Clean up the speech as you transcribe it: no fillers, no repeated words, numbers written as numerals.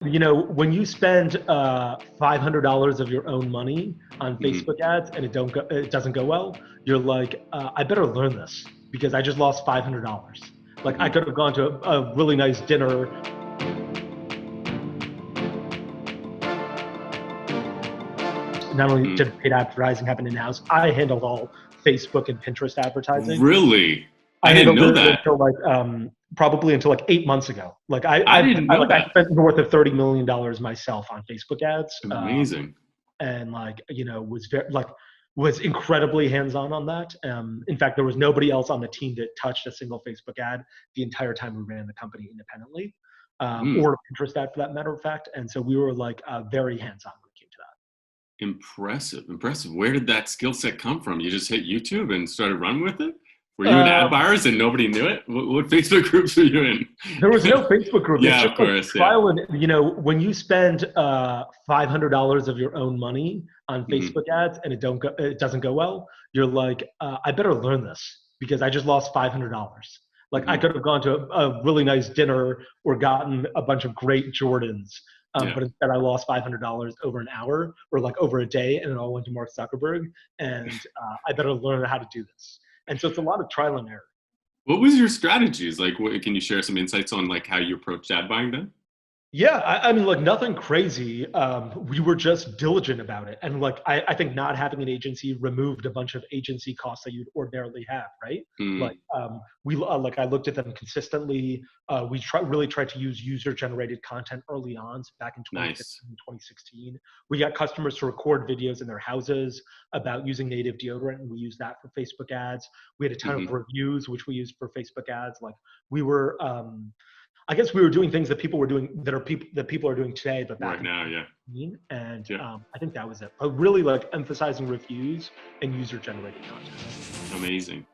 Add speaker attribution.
Speaker 1: When you spend $500 of your own money on
Speaker 2: Hmm.
Speaker 1: Facebook ads and it doesn't go well, you're like, I better learn this because I just lost $500. Like I
Speaker 2: Hmm.
Speaker 1: could have gone to a really nice dinner. Not only
Speaker 2: Hmm.
Speaker 1: did paid advertising happen in-house, I handled all Facebook and Pinterest advertising.
Speaker 2: Really?
Speaker 1: I
Speaker 2: I didn't
Speaker 1: handled
Speaker 2: know
Speaker 1: it
Speaker 2: that.
Speaker 1: until probably until like 8 months ago. Like
Speaker 2: I didn't know
Speaker 1: I
Speaker 2: that.
Speaker 1: spent north of $30 million myself on Facebook ads.
Speaker 2: Amazing.
Speaker 1: And was incredibly hands-on on that. In fact, there was nobody else on the team that touched a single Facebook ad the entire time we ran the company independently,
Speaker 2: Hmm.
Speaker 1: or a Pinterest ad for that matter of fact. And so we were like very hands-on when it came to that.
Speaker 2: Impressive. Impressive. Where did that skill set come from? You just hit YouTube and started running with it? Were you in ad
Speaker 1: Um,
Speaker 2: buyers and nobody knew it? What Facebook groups were you in?
Speaker 1: there was no Facebook group. It's
Speaker 2: Yeah, of
Speaker 1: just like
Speaker 2: course. Yeah.
Speaker 1: trial and when you spend $500 of your own money on
Speaker 2: Hmm.
Speaker 1: Facebook ads and it doesn't go well, you're like, I better learn this because I just lost $500. Like I
Speaker 2: Hmm.
Speaker 1: could have gone to a really nice dinner or gotten a bunch of great Jordans,
Speaker 2: Yeah.
Speaker 1: but instead I lost $500 over an hour or like over a day, and it all went to Mark Zuckerberg. And I better learn how to do this. And so it's a lot of trial and error.
Speaker 2: What was your strategies? Like, can you share some insights on like how you approached ad buying then?
Speaker 1: Yeah, I mean, like nothing crazy. We were just diligent about it, and like I think not having an agency removed a bunch of agency costs that you'd ordinarily have, right? Like
Speaker 2: Mm,
Speaker 1: we like I looked at them consistently. Really tried to use user generated content early on, so back in
Speaker 2: nice.
Speaker 1: 2015, 2016. We got customers to record videos in their houses about using native deodorant, and we used that for Facebook ads. We had a ton of
Speaker 2: Hmm.
Speaker 1: reviews, which we used for Facebook ads. Like we were. I guess we were doing things that people are doing today, but back
Speaker 2: Right
Speaker 1: in
Speaker 2: now, yeah.
Speaker 1: 2015. And
Speaker 2: Yeah.
Speaker 1: I think that was it. But really, like emphasizing reviews and user generated content.
Speaker 2: Amazing.